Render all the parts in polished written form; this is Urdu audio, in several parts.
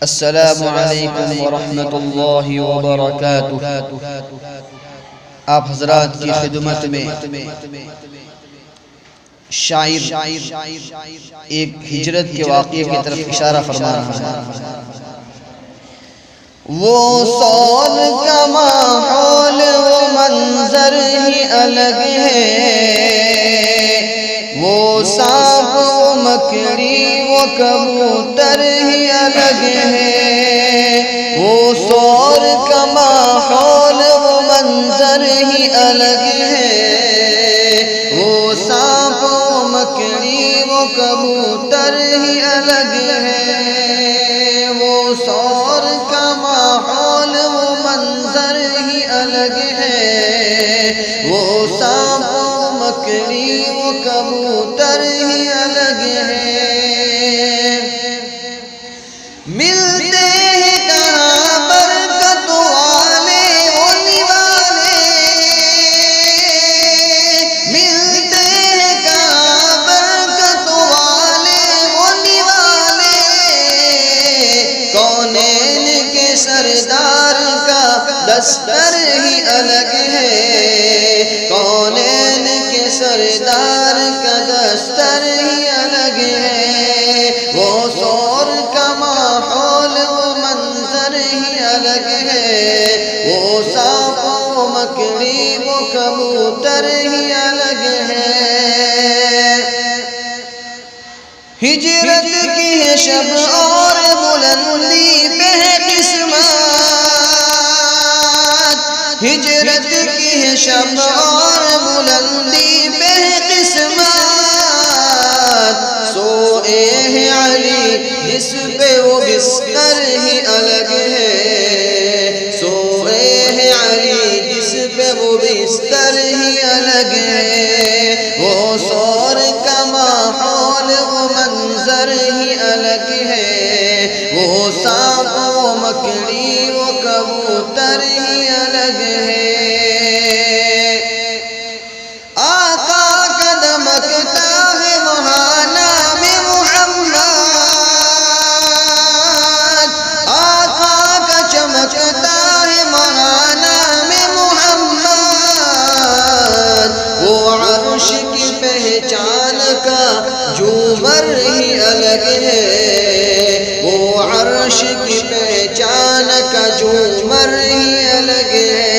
السلام علیکم ورحمۃ اللہ وبرکاتہ۔ آپ حضرات کی خدمت میں شاعر ایک ہجرت کے واقعے کی طرف اشارہ فرما رہا ہے۔ وہ سول کا ماحول و منظر ہی الگ ہے، وہ سانپ و مکڑی و کبوتر ہی الگ ہے، وہ سور کا ماحول و منظر ہی الگ ہے، وہ سانپ و مکڑی و کبوتر ہی الگ ہے، وہ سور کا ماحول و منظر ہی الگ ہے، وہ سانپ و مکڑی و کبوتر ہی الگ ہے۔ ملتے ہیں کہاں برکت والے وہ نوالے، ملتے ہیں کہاں برکت والے وہ نوالے، کونین کے سردار کا دستر ہی الگ ہے، کونین کے سردار کا دستر ہی الگ ہے، وہ سور کا ماحول و منظر ہی الگ ہے، وہ سانپ و مکڑی و کبوتر ہی الگ ہے۔ ہجرت کی ہے شب اور بلندی پہ ہے قسمت، ہجرت کی ہے شب اور بلندی پہ ہے قسمت، سوئے ہیں علی جس پہ وہ بستر ہی الگ ہے، سوئے ہیں علی جس پہ وہ بستر ہی الگ ہے، وہ سور کا ماحول و منظر ہی الگ ہے، وہ سانپ و مکڑی و کبوتر ہی الگ ہے۔ آقا کا دمکتا ہے وہاں نام محمد، آقا کا چمکتا ہے وہاں نام محمد، وہ عرش کی پہچان کا جومر ہی الگ ہے، وہ عرش کی پہچان کا جومر ہی الگ ہے،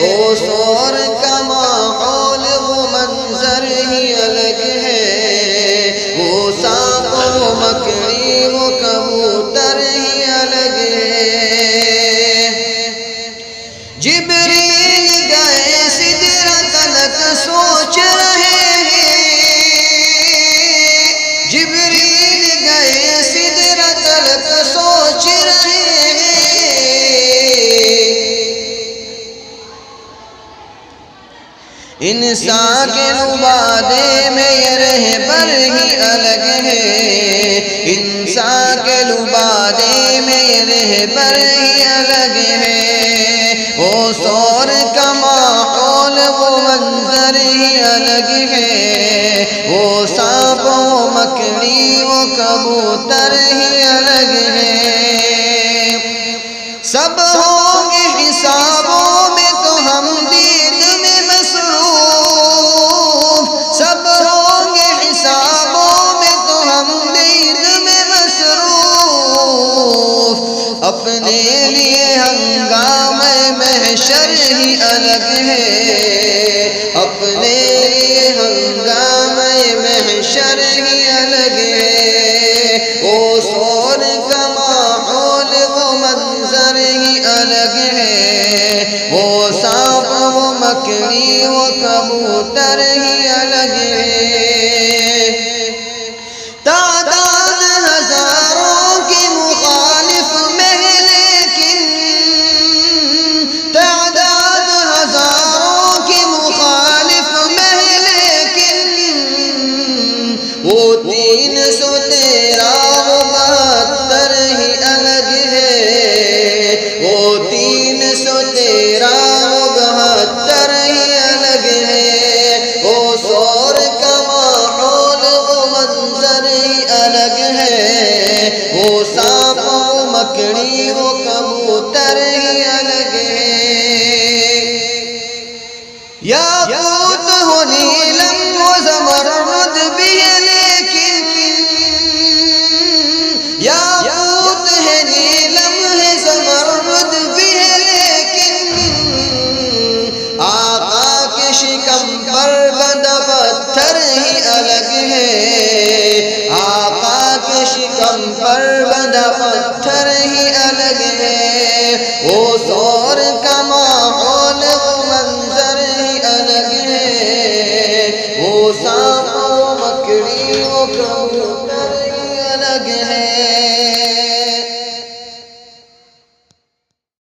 وہ سور کا ماحول و منظر ہی الگ ہے، وہ سانپ و مکڑی و کبوتر ہی الگ ہے۔ جبریل گئے سدرۃ تک سوچ رہے ہیں، جبریل گئے سدرۃ تک سوچ رہے ہیں، انسان کے لبادے میں یہ رہبر ہی الگ ہے، انسان کے لبادے میں یہ رہبر ہی الگ ہے، وہ سور کا ماحول و منظر ہی الگ ہے، وہ سانپ و مکڑی و کبوتر ہی الگ ہے۔ سب ہوں گے حسابوں میں تو ہم دید میں مصروف، سب ہوں گے حسابوں میں تو ہم دید میں مصروف، اپنے لیے ہنگام محشر ہی الگ ہے، اپنے لیے ہنگام محشر ہی الگ ہے، وہ سور کا ماحول و منظر ہی الگ ہے، وہ سانپ و مکڑی و کبوتر ہی الگ ہے۔ تعداد ہزاروں کی مخالف میں لیکن، تعداد ہزاروں کی مخالف میں لیکن، وہ 313 و 72 ہی الگ ہے، وہ 313 و 72 ہی الگ ہے، وہ سور کا ماحول مکڑی وہ کبوتر ہی الگ ہے، یاقوت ہو نیلم و زمرد بھی ہے لیکن، یاقوت ہے نیلم ہے زمرد بھی ہے لیکن، آقا کے شکم پر بندہ پتھر ہی الگ ہے، آقا کے شکم پر بندہ پتھر ہی الگ ہے، وہ سور کما